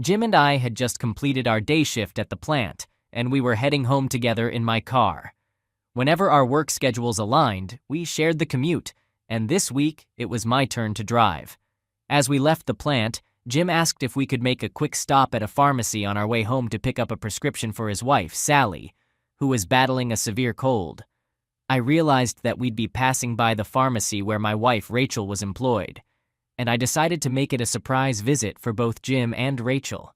Jim and I had just completed our day shift at the plant, and we were heading home together in my car. Whenever our work schedules aligned, we shared the commute, and this week it was my turn to drive. As we left the plant, Jim asked if we could make a quick stop at a pharmacy on our way home to pick up a prescription for his wife, Sally, who was battling a severe cold. I realized that we'd be passing by the pharmacy where my wife, Rachel, was employed, and I decided to make it a surprise visit for both Jim and Rachel.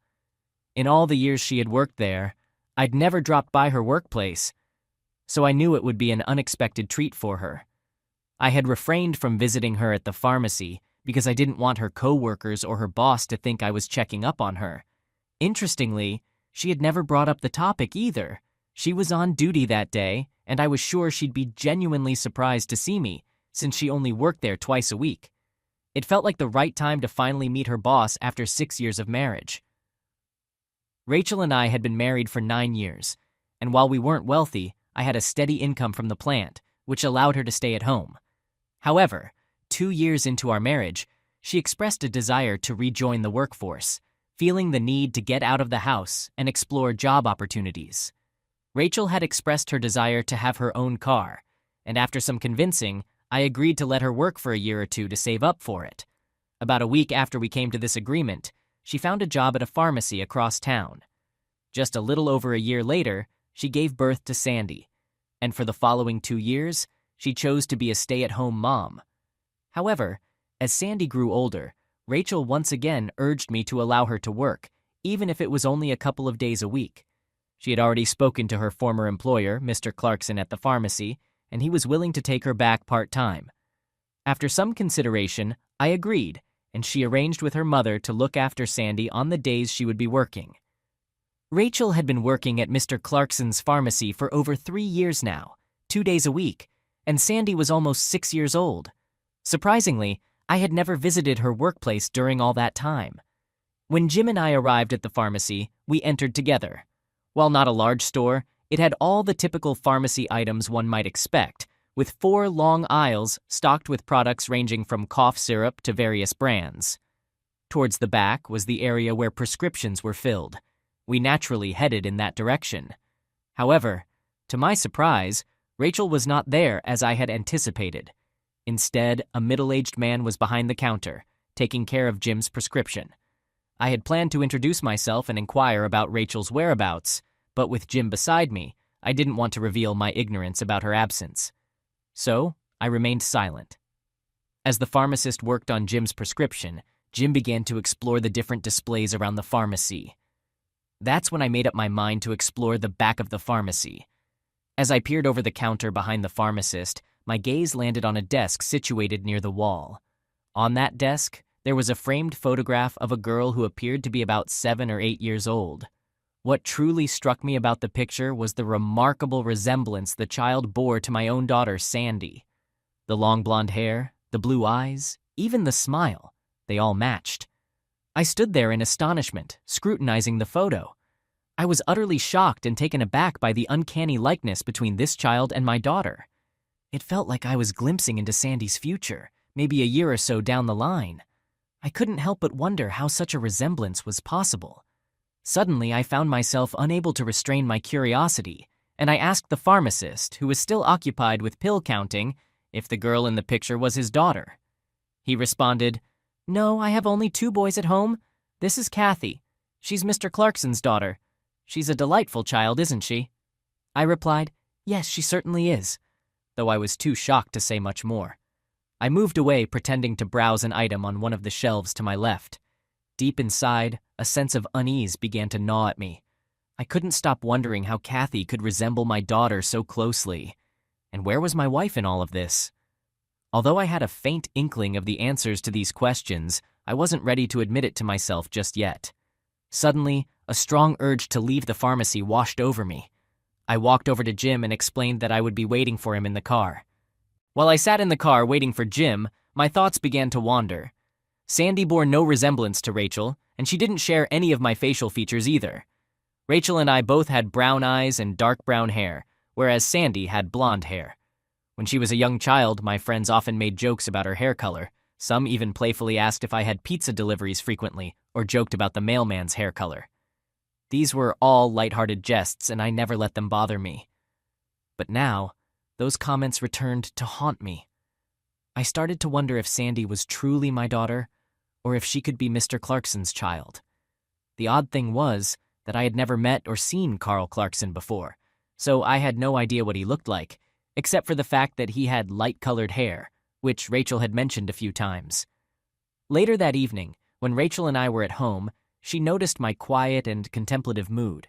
In all the years she had worked there, I'd never dropped by her workplace, so I knew it would be an unexpected treat for her. I had refrained from visiting her at the pharmacy because I didn't want her co-workers or her boss to think I was checking up on her. Interestingly, she had never brought up the topic either. She was on duty that day, and I was sure she'd be genuinely surprised to see me, since she only worked there twice a week. It felt like the right time to finally meet her boss after 6 years of marriage. Rachel and I had been married for 9 years, and while we weren't wealthy, I had a steady income from the plant, which allowed her to stay at home. However, 2 years into our marriage, she expressed a desire to rejoin the workforce, feeling the need to get out of the house and explore job opportunities. Rachel had expressed her desire to have her own car, and after some convincing, I agreed to let her work for a year or two to save up for it. About a week after we came to this agreement, she found a job at a pharmacy across town. Just a little over a year later, she gave birth to Sandy, and for the following 2 years, she chose to be a stay-at-home mom. However, as Sandy grew older, Rachel once again urged me to allow her to work, even if it was only a couple of days a week. She had already spoken to her former employer, Mr. Clarkson, at the pharmacy, and he was willing to take her back part-time. After some consideration, I agreed, and she arranged with her mother to look after Sandy on the days she would be working. Rachel had been working at Mr. Clarkson's pharmacy for over 3 years now, 2 days a week, and Sandy was almost 6 years old. Surprisingly, I had never visited her workplace during all that time. When Jim and I arrived at the pharmacy, we entered together. While not a large store, it had all the typical pharmacy items one might expect, with 4 long aisles stocked with products ranging from cough syrup to various brands. Towards the back was the area where prescriptions were filled. We naturally headed in that direction. However, to my surprise, Rachel was not there as I had anticipated. Instead, a middle-aged man was behind the counter, taking care of Jim's prescription. I had planned to introduce myself and inquire about Rachel's whereabouts, but with Jim beside me, I didn't want to reveal my ignorance about her absence. So, I remained silent. As the pharmacist worked on Jim's prescription, Jim began to explore the different displays around the pharmacy. That's when I made up my mind to explore the back of the pharmacy. As I peered over the counter behind the pharmacist, my gaze landed on a desk situated near the wall. On that desk, there was a framed photograph of a girl who appeared to be about 7 or 8 years old. What truly struck me about the picture was the remarkable resemblance the child bore to my own daughter, Sandy. The long blonde hair, the blue eyes, even the smile, they all matched. I stood there in astonishment, scrutinizing the photo. I was utterly shocked and taken aback by the uncanny likeness between this child and my daughter. It felt like I was glimpsing into Sandy's future, maybe a year or so down the line. I couldn't help but wonder how such a resemblance was possible. Suddenly, I found myself unable to restrain my curiosity, and I asked the pharmacist, who was still occupied with pill counting, if the girl in the picture was his daughter. He responded, "No, I have only 2 boys at home. This is Kathy. She's Mr. Clarkson's daughter. She's a delightful child, isn't she?" I replied, "Yes, she certainly is," though I was too shocked to say much more. I moved away, pretending to browse an item on one of the shelves to my left. Deep inside, a sense of unease began to gnaw at me. I couldn't stop wondering how Kathy could resemble my daughter so closely. And where was my wife in all of this? Although I had a faint inkling of the answers to these questions, I wasn't ready to admit it to myself just yet. Suddenly, a strong urge to leave the pharmacy washed over me. I walked over to Jim and explained that I would be waiting for him in the car. While I sat in the car waiting for Jim, my thoughts began to wander. Sandy bore no resemblance to Rachel, and she didn't share any of my facial features either. Rachel and I both had brown eyes and dark brown hair, whereas Sandy had blonde hair. When she was a young child, my friends often made jokes about her hair color, Some even playfully asked if I had pizza deliveries frequently or joked about the mailman's hair color. These were all lighthearted jests, and I never let them bother me. But now, those comments returned to haunt me. I started to wonder if Sandy was truly my daughter, or if she could be Mr. Clarkson's child. The odd thing was that I had never met or seen Carl Clarkson before, so I had no idea what he looked like, except for the fact that he had light-colored hair, which Rachel had mentioned a few times. Later that evening, when Rachel and I were at home, she noticed my quiet and contemplative mood.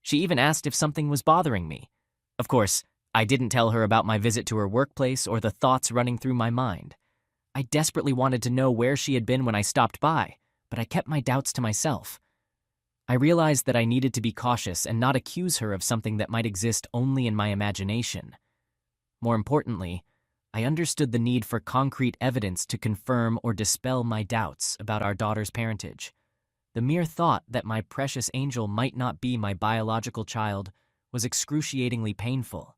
She even asked if something was bothering me. Of course, I didn't tell her about my visit to her workplace or the thoughts running through my mind. I desperately wanted to know where she had been when I stopped by, but I kept my doubts to myself. I realized that I needed to be cautious and not accuse her of something that might exist only in my imagination. More importantly, I understood the need for concrete evidence to confirm or dispel my doubts about our daughter's parentage. The mere thought that my precious angel might not be my biological child was excruciatingly painful.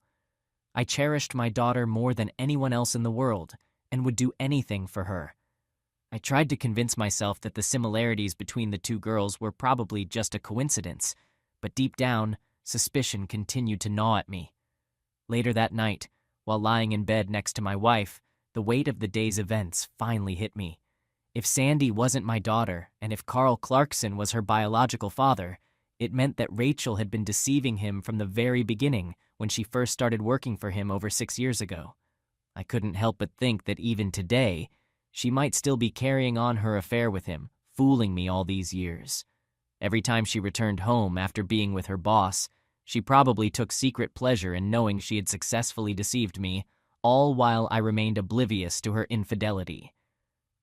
I cherished my daughter more than anyone else in the world and would do anything for her. I tried to convince myself that the similarities between the two girls were probably just a coincidence, but deep down, suspicion continued to gnaw at me. Later that night, while lying in bed next to my wife, the weight of the day's events finally hit me. If Sandy wasn't my daughter, and if Carl Clarkson was her biological father, it meant that Rachel had been deceiving him from the very beginning when she first started working for him over 6 years ago. I couldn't help but think that even today, she might still be carrying on her affair with him, fooling me all these years. Every time she returned home after being with her boss, she probably took secret pleasure in knowing she had successfully deceived me, all while I remained oblivious to her infidelity.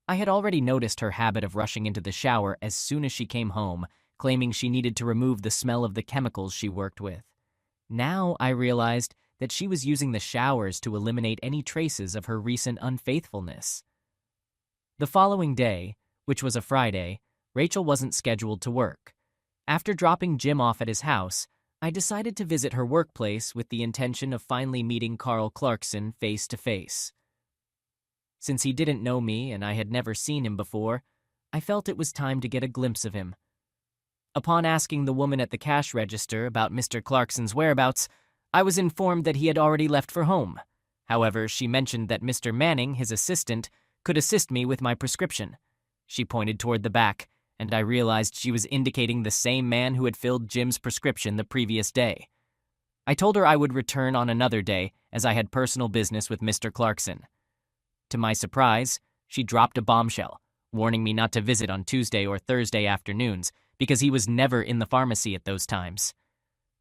I had already noticed her habit of rushing into the shower as soon as she came home, claiming she needed to remove the smell of the chemicals she worked with. Now I realized that she was using the showers to eliminate any traces of her recent unfaithfulness. The following day, which was a Friday, Rachel wasn't scheduled to work. After dropping Jim off at his house, I decided to visit her workplace with the intention of finally meeting Carl Clarkson face to face. Since he didn't know me and I had never seen him before, I felt it was time to get a glimpse of him. Upon asking the woman at the cash register about Mr. Clarkson's whereabouts, I was informed that he had already left for home. However, she mentioned that Mr. Manning, his assistant, could assist me with my prescription. She pointed toward the back, and I realized she was indicating the same man who had filled Jim's prescription the previous day. I told her I would return on another day, as I had personal business with Mr. Clarkson. To my surprise, she dropped a bombshell, warning me not to visit on Tuesday or Thursday afternoons, because he was never in the pharmacy at those times.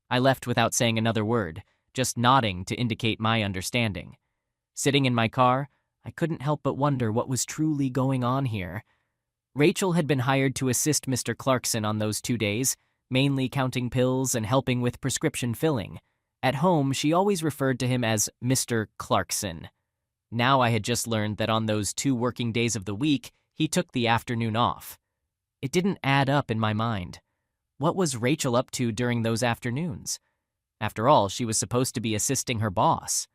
I left without saying another word, just nodding to indicate my understanding. Sitting in my car, I couldn't help but wonder what was truly going on here. Rachel had been hired to assist Mr. Clarkson on those 2 days, mainly counting pills and helping with prescription filling. At home, she always referred to him as Mr. Clarkson. Now I had just learned that on those 2 working days of the week, he took the afternoon off. It didn't add up in my mind. What was Rachel up to during those afternoons? After all, she was supposed to be assisting her boss.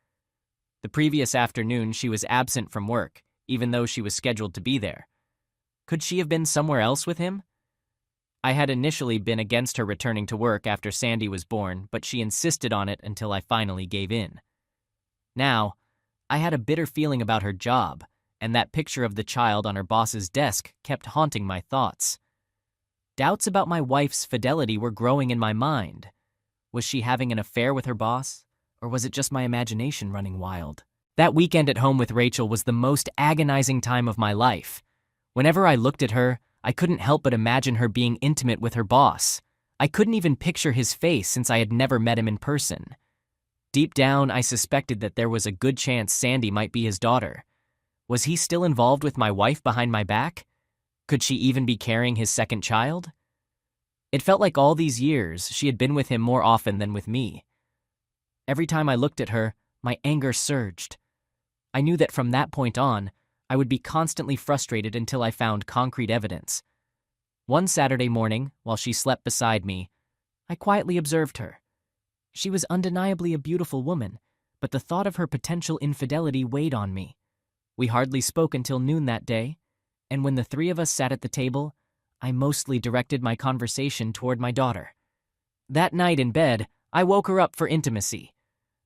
The previous afternoon, she was absent from work, even though she was scheduled to be there. Could she have been somewhere else with him? I had initially been against her returning to work after Sandy was born, but she insisted on it until I finally gave in. Now, I had a bitter feeling about her job, and that picture of the child on her boss's desk kept haunting my thoughts. Doubts about my wife's fidelity were growing in my mind. Was she having an affair with her boss, or was it just my imagination running wild? That weekend at home with Rachel was the most agonizing time of my life. Whenever I looked at her, I couldn't help but imagine her being intimate with her boss. I couldn't even picture his face since I had never met him in person. Deep down, I suspected that there was a good chance Sandy might be his daughter. Was he still involved with my wife behind my back? Could she even be carrying his second child? It felt like all these years she had been with him more often than with me. Every time I looked at her, my anger surged. I knew that from that point on, I would be constantly frustrated until I found concrete evidence. One Saturday morning, while she slept beside me, I quietly observed her. She was undeniably a beautiful woman, but the thought of her potential infidelity weighed on me. We hardly spoke until noon that day, and when the three of us sat at the table, I mostly directed my conversation toward my daughter. That night in bed, I woke her up for intimacy.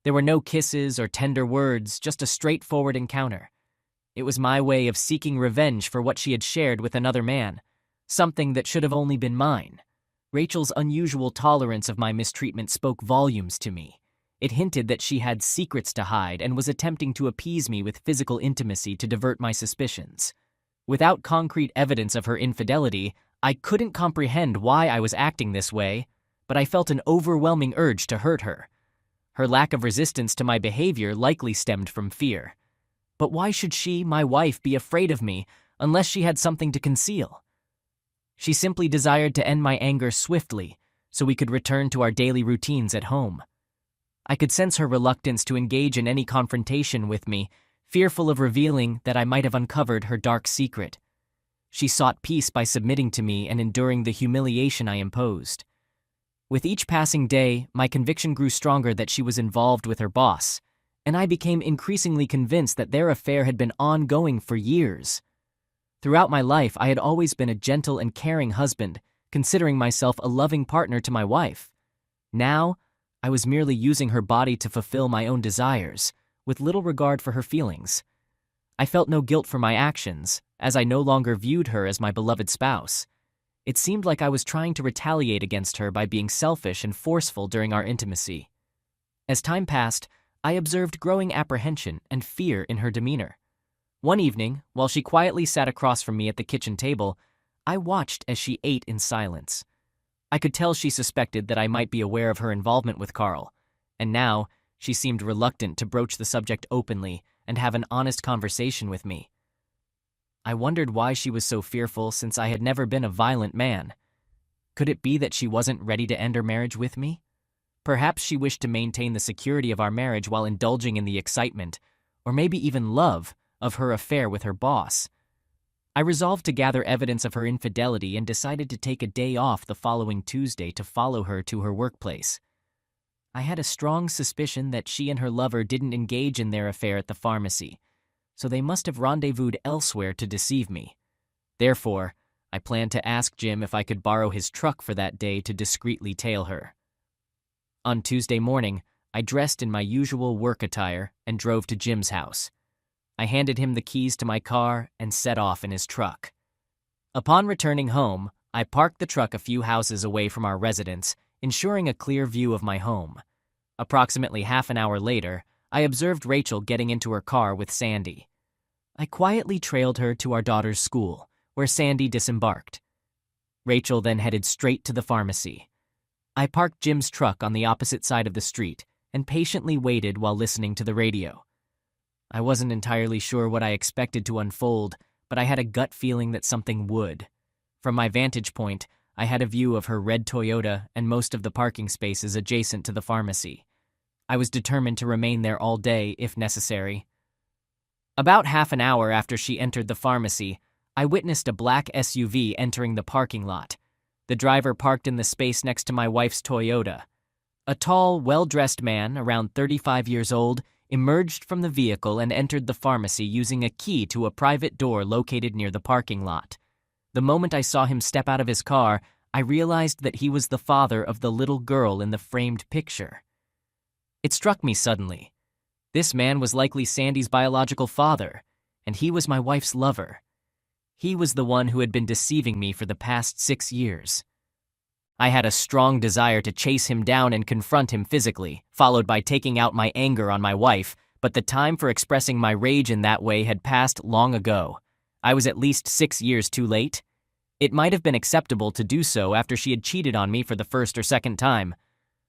There were no kisses or tender words, just a straightforward encounter. It was my way of seeking revenge for what she had shared with another man, something that should have only been mine. Rachel's unusual tolerance of my mistreatment spoke volumes to me. It hinted that she had secrets to hide and was attempting to appease me with physical intimacy to divert my suspicions. Without concrete evidence of her infidelity, I couldn't comprehend why I was acting this way, but I felt an overwhelming urge to hurt her. Her lack of resistance to my behavior likely stemmed from fear. But why should she, my wife, be afraid of me unless she had something to conceal? She simply desired to end my anger swiftly so we could return to our daily routines at home. I could sense her reluctance to engage in any confrontation with me, fearful of revealing that I might have uncovered her dark secret. She sought peace by submitting to me and enduring the humiliation I imposed. With each passing day, my conviction grew stronger that she was involved with her boss, and I became increasingly convinced that their affair had been ongoing for years. Throughout my life, I had always been a gentle and caring husband, considering myself a loving partner to my wife. Now, I was merely using her body to fulfill my own desires, with little regard for her feelings. I felt no guilt for my actions, as I no longer viewed her as my beloved spouse. It seemed like I was trying to retaliate against her by being selfish and forceful during our intimacy. As time passed, I observed growing apprehension and fear in her demeanor. One evening, while she quietly sat across from me at the kitchen table, I watched as she ate in silence. I could tell she suspected that I might be aware of her involvement with Carl, and now she seemed reluctant to broach the subject openly and have an honest conversation with me. I wondered why she was so fearful since I had never been a violent man. Could it be that she wasn't ready to end her marriage with me? Perhaps she wished to maintain the security of our marriage while indulging in the excitement, or maybe even love, of her affair with her boss. I resolved to gather evidence of her infidelity and decided to take a day off the following Tuesday to follow her to her workplace. I had a strong suspicion that she and her lover didn't engage in their affair at the pharmacy, so they must have rendezvoused elsewhere to deceive me. Therefore, I planned to ask Jim if I could borrow his truck for that day to discreetly tail her. On Tuesday morning, I dressed in my usual work attire and drove to Jim's house. I handed him the keys to my car and set off in his truck. Upon returning home, I parked the truck a few houses away from our residence, ensuring a clear view of my home. Approximately half an hour later, I observed Rachel getting into her car with Sandy. I quietly trailed her to our daughter's school, where Sandy disembarked. Rachel then headed straight to the pharmacy. I parked Jim's truck on the opposite side of the street and patiently waited while listening to the radio. I wasn't entirely sure what I expected to unfold, but I had a gut feeling that something would. From my vantage point, I had a view of her red Toyota and most of the parking spaces adjacent to the pharmacy. I was determined to remain there all day, if necessary. About half an hour after she entered the pharmacy, I witnessed a black SUV entering the parking lot. The driver parked in the space next to my wife's Toyota. A tall, well-dressed man, around 35 years old, emerged from the vehicle and entered the pharmacy using a key to a private door located near the parking lot. The moment I saw him step out of his car, I realized that he was the father of the little girl in the framed picture. It struck me suddenly. This man was likely Sandy's biological father, and he was my wife's lover. He was the one who had been deceiving me for the past 6 years. I had a strong desire to chase him down and confront him physically, followed by taking out my anger on my wife, but the time for expressing my rage in that way had passed long ago. I was at least 6 years too late. It might have been acceptable to do so after she had cheated on me for the first or second time.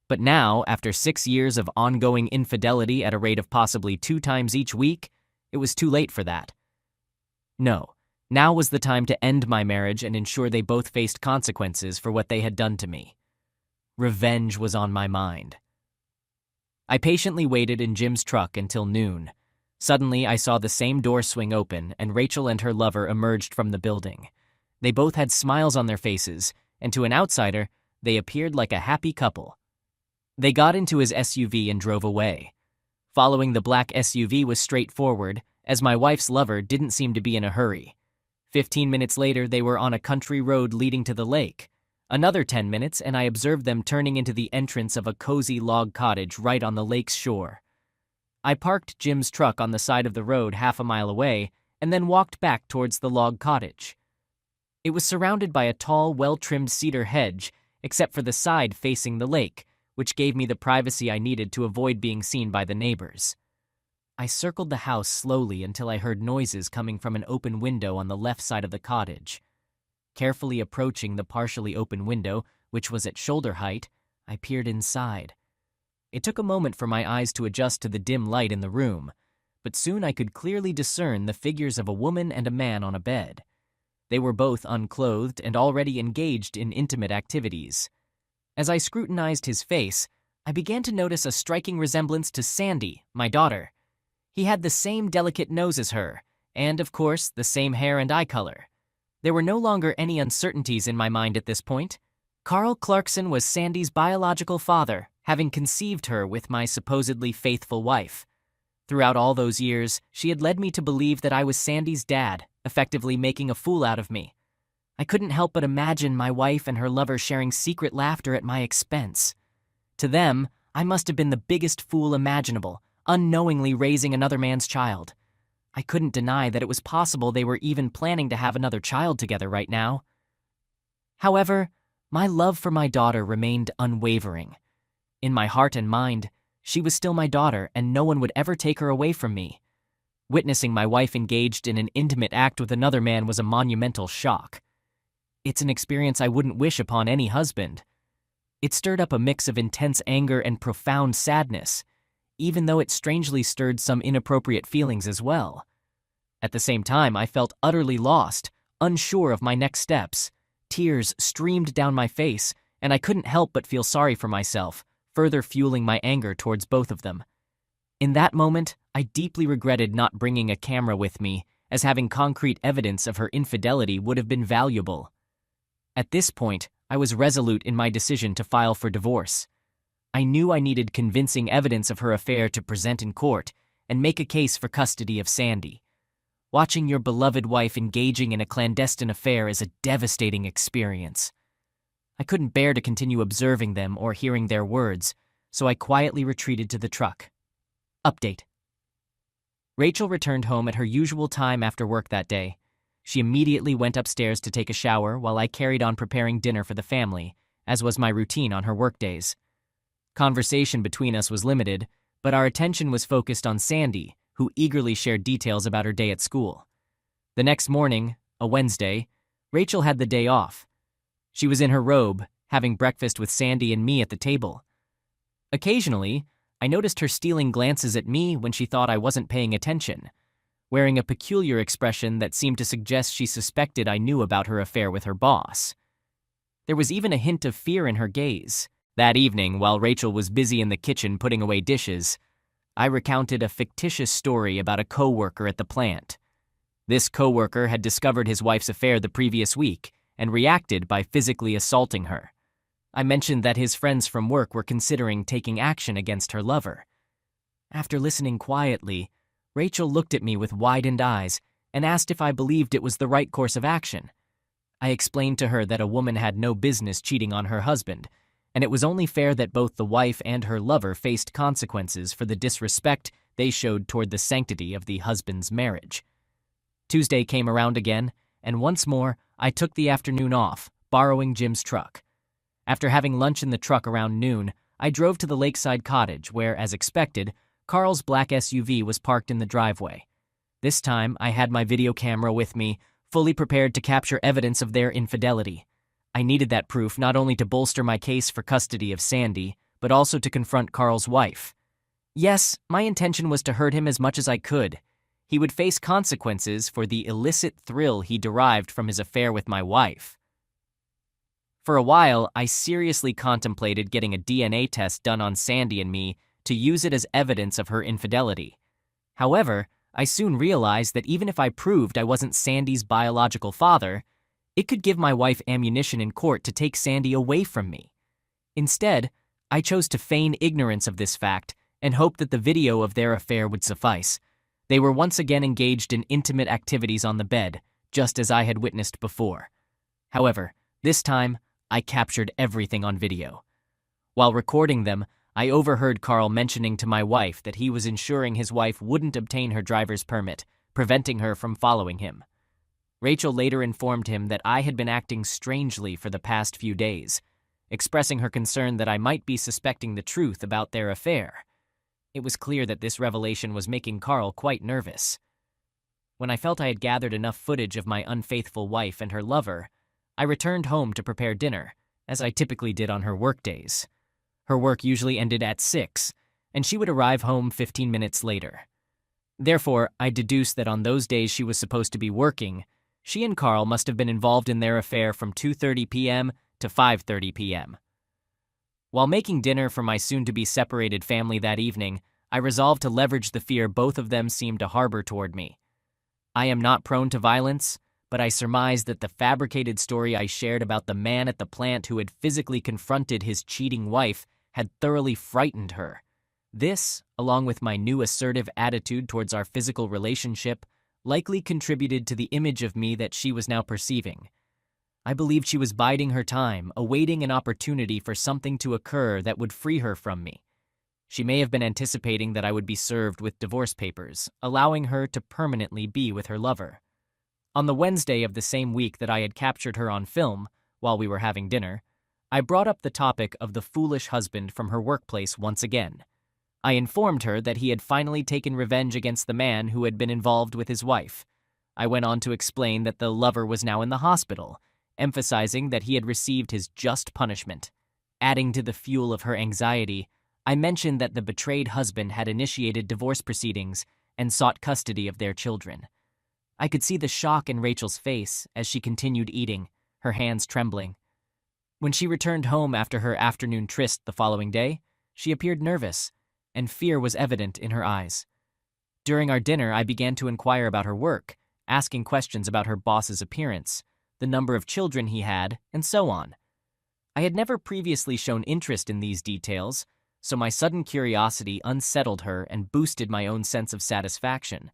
But now, after 6 years of ongoing infidelity at a rate of possibly 2 times each week, it was too late for that. No. Now was the time to end my marriage and ensure they both faced consequences for what they had done to me. Revenge was on my mind. I patiently waited in Jim's truck until noon. Suddenly, I saw the same door swing open and Rachel and her lover emerged from the building. They both had smiles on their faces, and to an outsider, they appeared like a happy couple. They got into his SUV and drove away. Following the black SUV was straightforward, as my wife's lover didn't seem to be in a hurry. 15 minutes later, they were on a country road leading to the lake. Another 10 minutes, and I observed them turning into the entrance of a cozy log cottage right on the lake's shore. I parked Jim's truck on the side of the road half a mile away and then walked back towards the log cottage. It was surrounded by a tall, well-trimmed cedar hedge, except for the side facing the lake, which gave me the privacy I needed to avoid being seen by the neighbors. I circled the house slowly until I heard noises coming from an open window on the left side of the cottage. Carefully approaching the partially open window, which was at shoulder height, I peered inside. It took a moment for my eyes to adjust to the dim light in the room, but soon I could clearly discern the figures of a woman and a man on a bed. They were both unclothed and already engaged in intimate activities. As I scrutinized his face, I began to notice a striking resemblance to Sandy, my daughter. He had the same delicate nose as her, and, of course, the same hair and eye color. There were no longer any uncertainties in my mind at this point. Carl Clarkson was Sandy's biological father, having conceived her with my supposedly faithful wife. Throughout all those years, she had led me to believe that I was Sandy's dad, effectively making a fool out of me. I couldn't help but imagine my wife and her lover sharing secret laughter at my expense. To them, I must have been the biggest fool imaginable, unknowingly raising another man's child. I couldn't deny that it was possible they were even planning to have another child together right now. However, my love for my daughter remained unwavering. In my heart and mind, she was still my daughter, and no one would ever take her away from me. Witnessing my wife engaged in an intimate act with another man was a monumental shock. It's an experience I wouldn't wish upon any husband. It stirred up a mix of intense anger and profound sadness, even though it strangely stirred some inappropriate feelings as well. At the same time, I felt utterly lost, unsure of my next steps. Tears streamed down my face, and I couldn't help but feel sorry for myself, further fueling my anger towards both of them. In that moment, I deeply regretted not bringing a camera with me, as having concrete evidence of her infidelity would have been valuable. At this point, I was resolute in my decision to file for divorce. I knew I needed convincing evidence of her affair to present in court and make a case for custody of Sandy. Watching your beloved wife engaging in a clandestine affair is a devastating experience. I couldn't bear to continue observing them or hearing their words, so I quietly retreated to the truck. Update. Rachel returned home at her usual time after work that day. She immediately went upstairs to take a shower while I carried on preparing dinner for the family, as was my routine on her workdays. Conversation between us was limited, but our attention was focused on Sandy, who eagerly shared details about her day at school. The next morning, a Wednesday, Rachel had the day off. She was in her robe, having breakfast with Sandy and me at the table. Occasionally, I noticed her stealing glances at me when she thought I wasn't paying attention, wearing a peculiar expression that seemed to suggest she suspected I knew about her affair with her boss. There was even a hint of fear in her gaze. That evening, while Rachel was busy in the kitchen putting away dishes, I recounted a fictitious story about a coworker at the plant. This coworker had discovered his wife's affair the previous week and reacted by physically assaulting her. I mentioned that his friends from work were considering taking action against her lover. After listening quietly, Rachel looked at me with widened eyes and asked if I believed it was the right course of action. I explained to her that a woman had no business cheating on her husband, and it was only fair that both the wife and her lover faced consequences for the disrespect they showed toward the sanctity of the husband's marriage. Tuesday came around again, and once more, I took the afternoon off, borrowing Jim's truck. After having lunch in the truck around noon, I drove to the lakeside cottage where, as expected, Carl's black SUV was parked in the driveway. This time, I had my video camera with me, fully prepared to capture evidence of their infidelity. I needed that proof not only to bolster my case for custody of Sandy, but also to confront Carl's wife. Yes, my intention was to hurt him as much as I could. He would face consequences for the illicit thrill he derived from his affair with my wife. For a while, I seriously contemplated getting a DNA test done on Sandy and me to use it as evidence of her infidelity. However, I soon realized that even if I proved I wasn't Sandy's biological father, it could give my wife ammunition in court to take Sandy away from me. Instead, I chose to feign ignorance of this fact and hoped that the video of their affair would suffice. They were once again engaged in intimate activities on the bed, just as I had witnessed before. However, this time, I captured everything on video. While recording them, I overheard Carl mentioning to my wife that he was ensuring his wife wouldn't obtain her driver's permit, preventing her from following him. Rachel later informed him that I had been acting strangely for the past few days, expressing her concern that I might be suspecting the truth about their affair. It was clear that this revelation was making Carl quite nervous. When I felt I had gathered enough footage of my unfaithful wife and her lover, I returned home to prepare dinner, as I typically did on her workdays. Her work usually ended at 6, and she would arrive home 15 minutes later. Therefore, I deduced that on those days she was supposed to be working, she and Carl must have been involved in their affair from 2:30 p.m. to 5:30 p.m. While making dinner for my soon-to-be separated family that evening, I resolved to leverage the fear both of them seemed to harbor toward me. I am not prone to violence, but I surmised that the fabricated story I shared about the man at the plant who had physically confronted his cheating wife had thoroughly frightened her. This, along with my new assertive attitude towards our physical relationship, likely contributed to the image of me that she was now perceiving. I believed she was biding her time, awaiting an opportunity for something to occur that would free her from me. She may have been anticipating that I would be served with divorce papers, allowing her to permanently be with her lover. On the Wednesday of the same week that I had captured her on film, while we were having dinner, I brought up the topic of the foolish husband from her workplace once again. I informed her that he had finally taken revenge against the man who had been involved with his wife. I went on to explain that the lover was now in the hospital, emphasizing that he had received his just punishment. Adding to the fuel of her anxiety, I mentioned that the betrayed husband had initiated divorce proceedings and sought custody of their children. I could see the shock in Rachel's face as she continued eating, her hands trembling. When she returned home after her afternoon tryst the following day, she appeared nervous, and fear was evident in her eyes. During our dinner, I began to inquire about her work, asking questions about her boss's appearance, the number of children he had, and so on. I had never previously shown interest in these details, so my sudden curiosity unsettled her and boosted my own sense of satisfaction.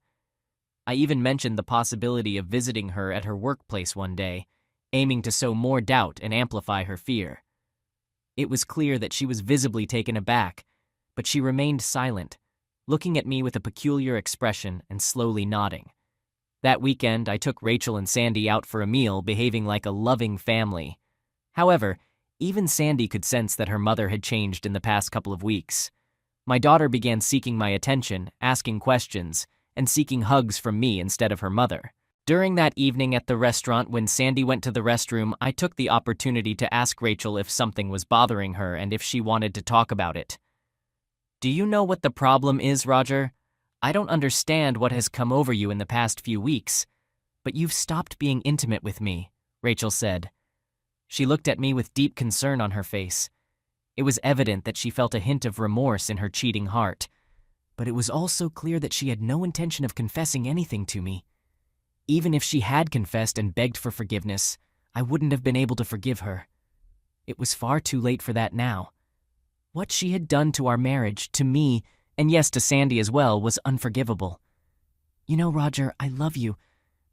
I even mentioned the possibility of visiting her at her workplace one day, aiming to sow more doubt and amplify her fear. It was clear that she was visibly taken aback, but she remained silent, looking at me with a peculiar expression and slowly nodding. That weekend, I took Rachel and Sandy out for a meal, behaving like a loving family. However, even Sandy could sense that her mother had changed in the past couple of weeks. My daughter began seeking my attention, asking questions, and seeking hugs from me instead of her mother. During that evening at the restaurant, when Sandy went to the restroom, I took the opportunity to ask Rachel if something was bothering her and if she wanted to talk about it. "Do you know what the problem is, Roger? I don't understand what has come over you in the past few weeks, but you've stopped being intimate with me," Rachel said. She looked at me with deep concern on her face. It was evident that she felt a hint of remorse in her cheating heart, but it was also clear that she had no intention of confessing anything to me. Even if she had confessed and begged for forgiveness, I wouldn't have been able to forgive her. It was far too late for that now. What she had done to our marriage, to me, and yes, to Sandy as well, was unforgivable. "You know, Roger, I love you,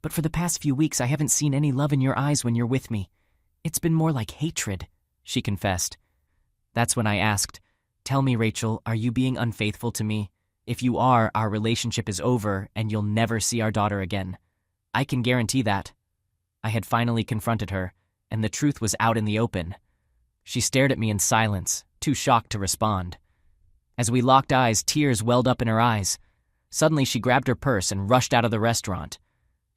but for the past few weeks I haven't seen any love in your eyes when you're with me. It's been more like hatred," she confessed. That's when I asked, "Tell me, Rachel, are you being unfaithful to me? If you are, our relationship is over and you'll never see our daughter again. I can guarantee that." I had finally confronted her, and the truth was out in the open. She stared at me in silence, too shocked to respond. As we locked eyes, tears welled up in her eyes. Suddenly, she grabbed her purse and rushed out of the restaurant.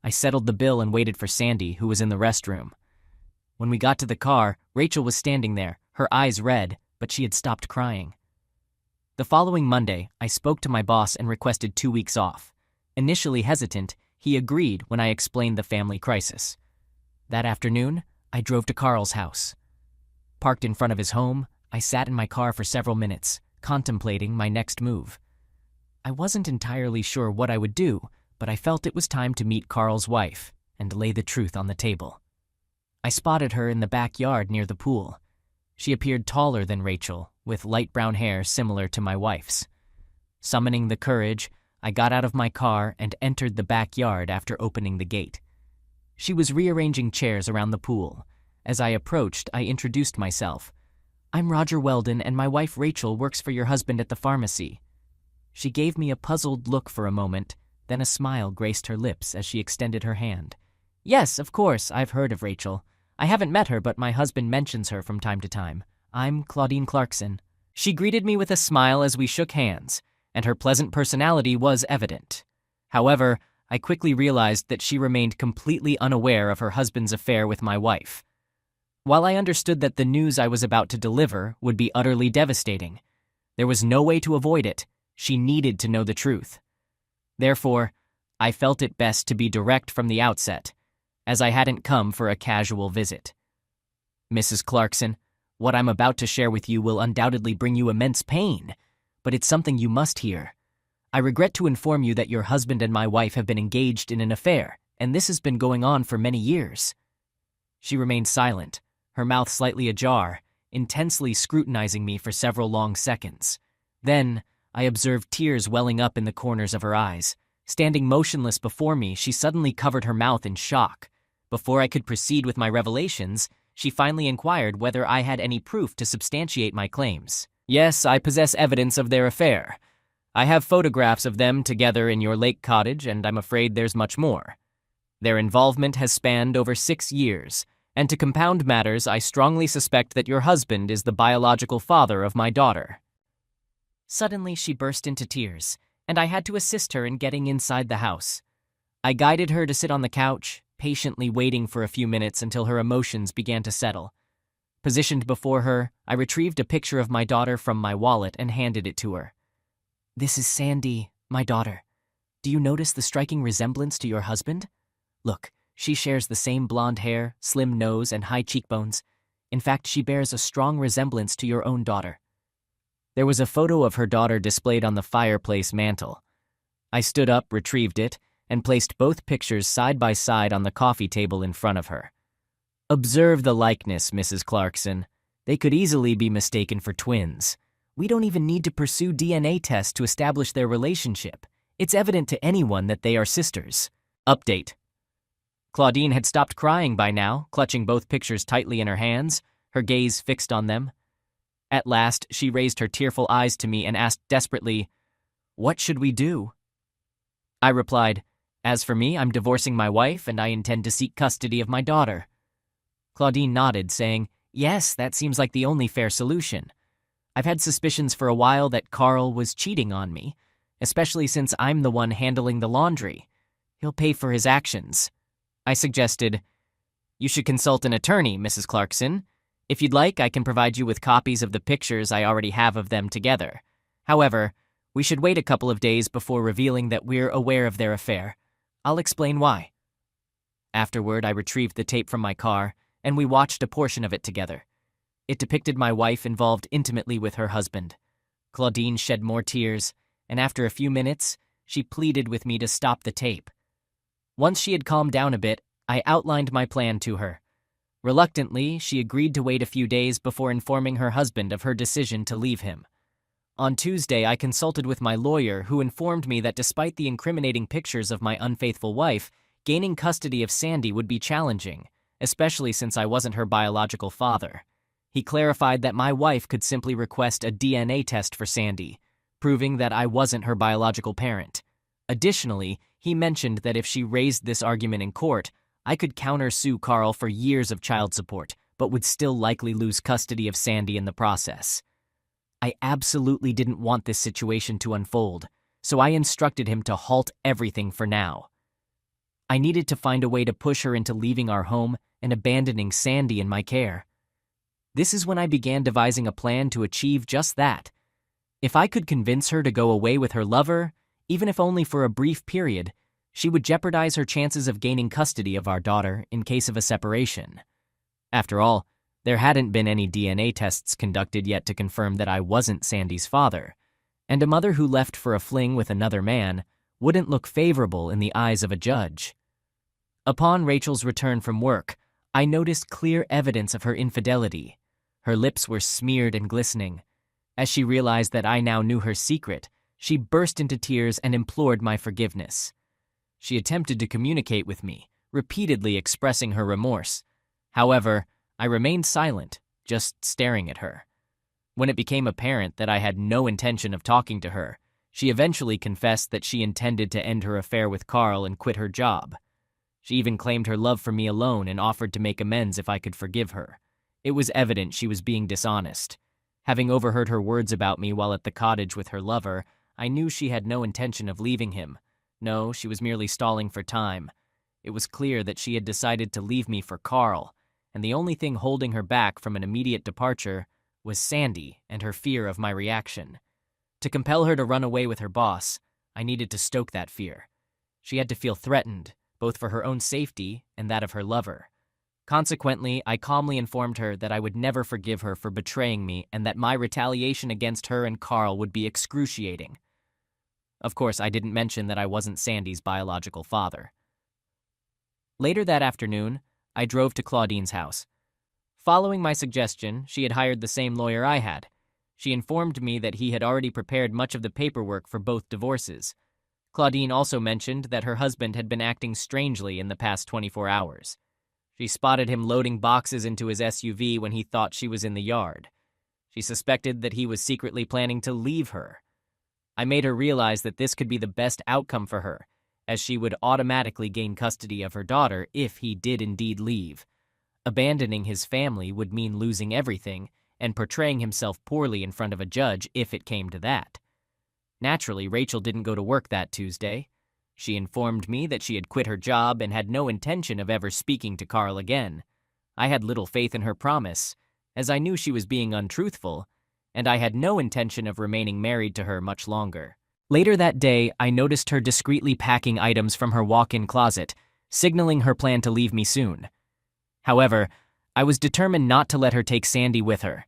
I settled the bill and waited for Sandy, who was in the restroom. When we got to the car, Rachel was standing there, her eyes red, but she had stopped crying. The following Monday, I spoke to my boss and requested 2 weeks off. Initially hesitant, he agreed when I explained the family crisis. That afternoon, I drove to Carl's house. Parked in front of his home, I sat in my car for several minutes, contemplating my next move. I wasn't entirely sure what I would do, but I felt it was time to meet Carl's wife and lay the truth on the table. I spotted her in the backyard near the pool. She appeared taller than Rachel, with light brown hair similar to my wife's. Summoning the courage, I got out of my car and entered the backyard after opening the gate. She was rearranging chairs around the pool. As I approached, I introduced myself. "I'm Roger Weldon, and my wife Rachel works for your husband at the pharmacy." She gave me a puzzled look for a moment, then a smile graced her lips as she extended her hand. "Yes, of course, I've heard of Rachel. I haven't met her, but my husband mentions her from time to time. I'm Claudine Clarkson." She greeted me with a smile as we shook hands, and her pleasant personality was evident. However, I quickly realized that she remained completely unaware of her husband's affair with my wife. While I understood that the news I was about to deliver would be utterly devastating, there was no way to avoid it. She needed to know the truth. Therefore, I felt it best to be direct from the outset, as I hadn't come for a casual visit. "Mrs. Clarkson, what I'm about to share with you will undoubtedly bring you immense pain, but it's something you must hear. I regret to inform you that your husband and my wife have been engaged in an affair, and this has been going on for many years." She remained silent, her mouth slightly ajar, intensely scrutinizing me for several long seconds. Then, I observed tears welling up in the corners of her eyes. Standing motionless before me, she suddenly covered her mouth in shock. Before I could proceed with my revelations, she finally inquired whether I had any proof to substantiate my claims. "Yes, I possess evidence of their affair. I have photographs of them together in your lake cottage, and I'm afraid there's much more. Their involvement has spanned over 6 years, and to compound matters, I strongly suspect that your husband is the biological father of my daughter." Suddenly, she burst into tears, and I had to assist her in getting inside the house. I guided her to sit on the couch, patiently waiting for a few minutes until her emotions began to settle. Positioned before her, I retrieved a picture of my daughter from my wallet and handed it to her. "This is Sandy, my daughter. Do you notice the striking resemblance to your husband? Look, she shares the same blonde hair, slim nose, and high cheekbones. In fact, she bears a strong resemblance to your own daughter." There was a photo of her daughter displayed on the fireplace mantel. I stood up, retrieved it, and placed both pictures side by side on the coffee table in front of her. "Observe the likeness, Mrs. Clarkson. They could easily be mistaken for twins. We don't even need to pursue DNA tests to establish their relationship. It's evident to anyone that they are sisters." Update. Claudine had stopped crying by now, clutching both pictures tightly in her hands, her gaze fixed on them. At last, she raised her tearful eyes to me and asked desperately, "What should we do?" I replied, "As for me, I'm divorcing my wife and I intend to seek custody of my daughter." Claudine nodded, saying, "Yes, that seems like the only fair solution. I've had suspicions for a while that Carl was cheating on me, especially since I'm the one handling the laundry. He'll pay for his actions." I suggested, "You should consult an attorney, Mrs. Clarkson. If you'd like, I can provide you with copies of the pictures I already have of them together. However, we should wait a couple of days before revealing that we're aware of their affair. I'll explain why." Afterward, I retrieved the tape from my car, and we watched a portion of it together. It depicted my wife involved intimately with her husband. Claudine shed more tears, and after a few minutes, she pleaded with me to stop the tape. Once she had calmed down a bit, I outlined my plan to her. Reluctantly, she agreed to wait a few days before informing her husband of her decision to leave him. On Tuesday, I consulted with my lawyer, who informed me that despite the incriminating pictures of my unfaithful wife, gaining custody of Sandy would be challenging, especially since I wasn't her biological father. He clarified that my wife could simply request a DNA test for Sandy, proving that I wasn't her biological parent. Additionally, he mentioned that if she raised this argument in court, I could countersue Carl for years of child support, but would still likely lose custody of Sandy in the process. I absolutely didn't want this situation to unfold, so I instructed him to halt everything for now. I needed to find a way to push her into leaving our home and abandoning Sandy in my care. This is when I began devising a plan to achieve just that. If I could convince her to go away with her lover, even if only for a brief period, she would jeopardize her chances of gaining custody of our daughter in case of a separation. After all, there hadn't been any DNA tests conducted yet to confirm that I wasn't Sandy's father, and a mother who left for a fling with another man wouldn't look favorable in the eyes of a judge. Upon Rachel's return from work, I noticed clear evidence of her infidelity. Her lips were smeared and glistening. As she realized that I now knew her secret, She burst into tears and implored my forgiveness. She attempted to communicate with me, repeatedly expressing her remorse. However, I remained silent, just staring at her. When it became apparent that I had no intention of talking to her, she eventually confessed that she intended to end her affair with Carl and quit her job. She even claimed her love for me alone and offered to make amends if I could forgive her. It was evident she was being dishonest. Having overheard her words about me while at the cottage with her lover, I knew she had no intention of leaving him. No, she was merely stalling for time. It was clear that she had decided to leave me for Carl, and the only thing holding her back from an immediate departure was Sandy and her fear of my reaction. To compel her to run away with her boss, I needed to stoke that fear. She had to feel threatened, both for her own safety and that of her lover. Consequently, I calmly informed her that I would never forgive her for betraying me and that my retaliation against her and Carl would be excruciating. Of course, I didn't mention that I wasn't Sandy's biological father. Later that afternoon, I drove to Claudine's house. Following my suggestion, she had hired the same lawyer I had. She informed me that he had already prepared much of the paperwork for both divorces. Claudine also mentioned that her husband had been acting strangely in the past 24 hours. She spotted him loading boxes into his SUV when he thought she was in the yard. She suspected that he was secretly planning to leave her. I made her realize that this could be the best outcome for her, as she would automatically gain custody of her daughter if he did indeed leave. Abandoning his family would mean losing everything and portraying himself poorly in front of a judge if it came to that. Naturally, Rachel didn't go to work that Tuesday. She informed me that she had quit her job and had no intention of ever speaking to Carl again. I had little faith in her promise, as I knew she was being untruthful, and I had no intention of remaining married to her much longer. Later that day, I noticed her discreetly packing items from her walk-in closet, signaling her plan to leave me soon. However, I was determined not to let her take Sandy with her.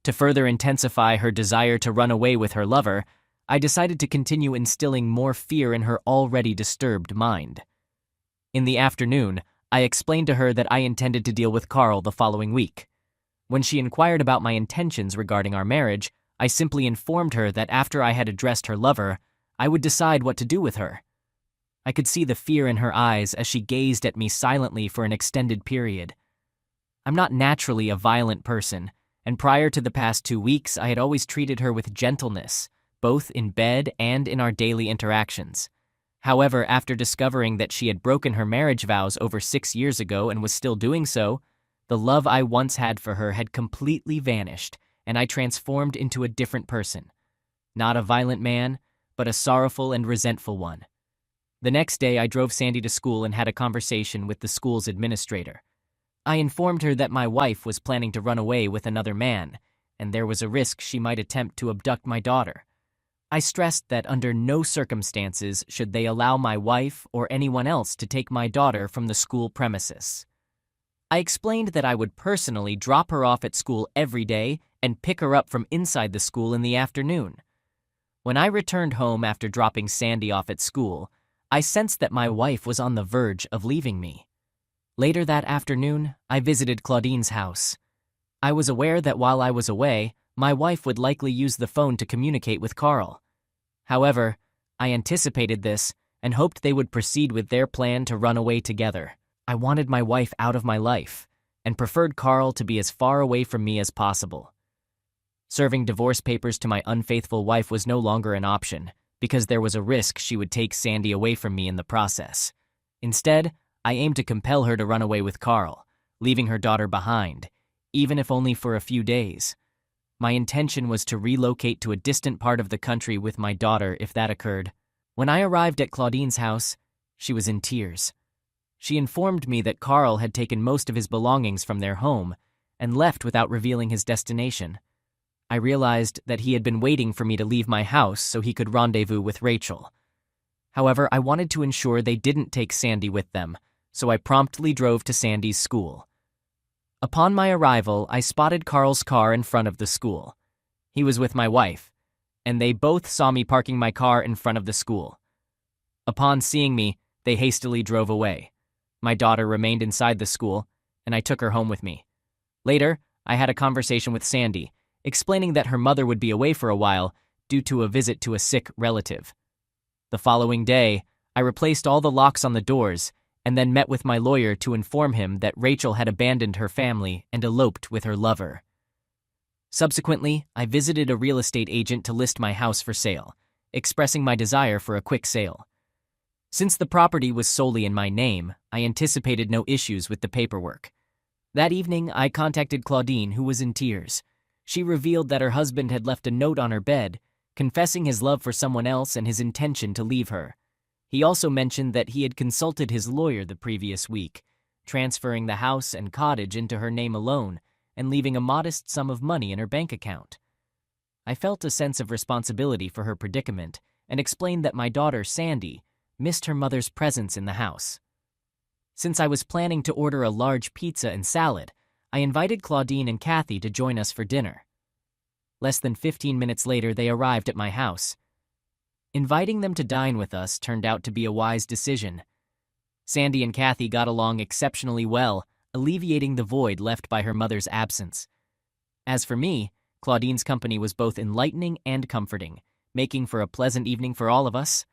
To further intensify her desire to run away with her lover, I decided to continue instilling more fear in her already disturbed mind. In the afternoon, I explained to her that I intended to deal with Carl the following week. When she inquired about my intentions regarding our marriage, I simply informed her that after I had addressed her lover, I would decide what to do with her. I could see the fear in her eyes as she gazed at me silently for an extended period. I'm not naturally a violent person, and prior to the past 2 weeks, I had always treated her with gentleness, both in bed and in our daily interactions. However, after discovering that she had broken her marriage vows over 6 years ago and was still doing so, the love I once had for her had completely vanished, and I transformed into a different person. Not a violent man, but a sorrowful and resentful one. The next day, I drove Sandy to school and had a conversation with the school's administrator. I informed her that my wife was planning to run away with another man, and there was a risk she might attempt to abduct my daughter. I stressed that under no circumstances should they allow my wife or anyone else to take my daughter from the school premises. I explained that I would personally drop her off at school every day and pick her up from inside the school in the afternoon. When I returned home after dropping Sandy off at school, I sensed that my wife was on the verge of leaving me. Later that afternoon, I visited Claudine's house. I was aware that while I was away, my wife would likely use the phone to communicate with Carl. However, I anticipated this and hoped they would proceed with their plan to run away together. I wanted my wife out of my life and preferred Carl to be as far away from me as possible. Serving divorce papers to my unfaithful wife was no longer an option because there was a risk she would take Sandy away from me in the process. Instead, I aimed to compel her to run away with Carl, leaving her daughter behind, even if only for a few days. My intention was to relocate to a distant part of the country with my daughter if that occurred. When I arrived at Claudine's house, she was in tears. She informed me that Carl had taken most of his belongings from their home and left without revealing his destination. I realized that he had been waiting for me to leave my house so he could rendezvous with Rachel. However, I wanted to ensure they didn't take Sandy with them, so I promptly drove to Sandy's school. Upon my arrival, I spotted Carl's car in front of the school. He was with my wife, and they both saw me parking my car in front of the school. Upon seeing me, they hastily drove away. My daughter remained inside the school, and I took her home with me. Later, I had a conversation with Sandy, explaining that her mother would be away for a while due to a visit to a sick relative. The following day, I replaced all the locks on the doors and then met with my lawyer to inform him that Rachel had abandoned her family and eloped with her lover. Subsequently, I visited a real estate agent to list my house for sale, expressing my desire for a quick sale. Since the property was solely in my name, I anticipated no issues with the paperwork. That evening, I contacted Claudine, who was in tears. She revealed that her husband had left a note on her bed, confessing his love for someone else and his intention to leave her. He also mentioned that he had consulted his lawyer the previous week, transferring the house and cottage into her name alone and leaving a modest sum of money in her bank account. I felt a sense of responsibility for her predicament and explained that my daughter, Sandy, missed her mother's presence in the house. Since I was planning to order a large pizza and salad, I invited Claudine and Kathy to join us for dinner. Less than 15 minutes later, they arrived at my house. Inviting them to dine with us turned out to be a wise decision. Sandy and Kathy got along exceptionally well, alleviating the void left by her mother's absence. As for me, Claudine's company was both enlightening and comforting, making for a pleasant evening for all of us.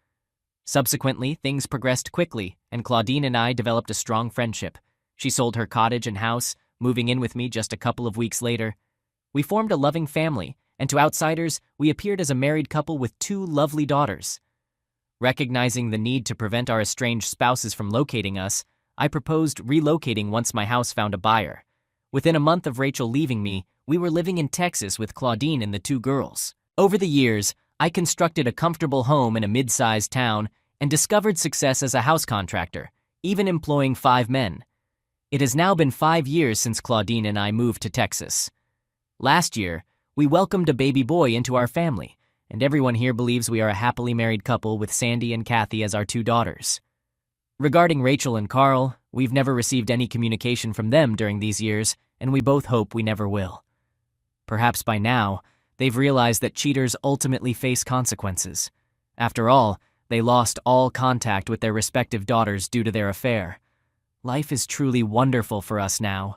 Subsequently, things progressed quickly, and Claudine and I developed a strong friendship. She sold her cottage and house, moving in with me just a couple of weeks later. We formed a loving family, and to outsiders, we appeared as a married couple with 2 lovely daughters. Recognizing the need to prevent our estranged spouses from locating us, I proposed relocating once my house found a buyer. Within a month of Rachel leaving me, we were living in Texas with Claudine and the 2 girls. Over the years, I constructed a comfortable home in a mid-sized town and discovered success as a house contractor, even employing 5 men. It has now been 5 years since Claudine and I moved to Texas. Last year, we welcomed a baby boy into our family, and everyone here believes we are a happily married couple with Sandy and Kathy as our 2 daughters. Regarding Rachel and Carl, we've never received any communication from them during these years, and we both hope we never will. Perhaps by now, they've realized that cheaters ultimately face consequences. After all, they lost all contact with their respective daughters due to their affair. Life is truly wonderful for us now.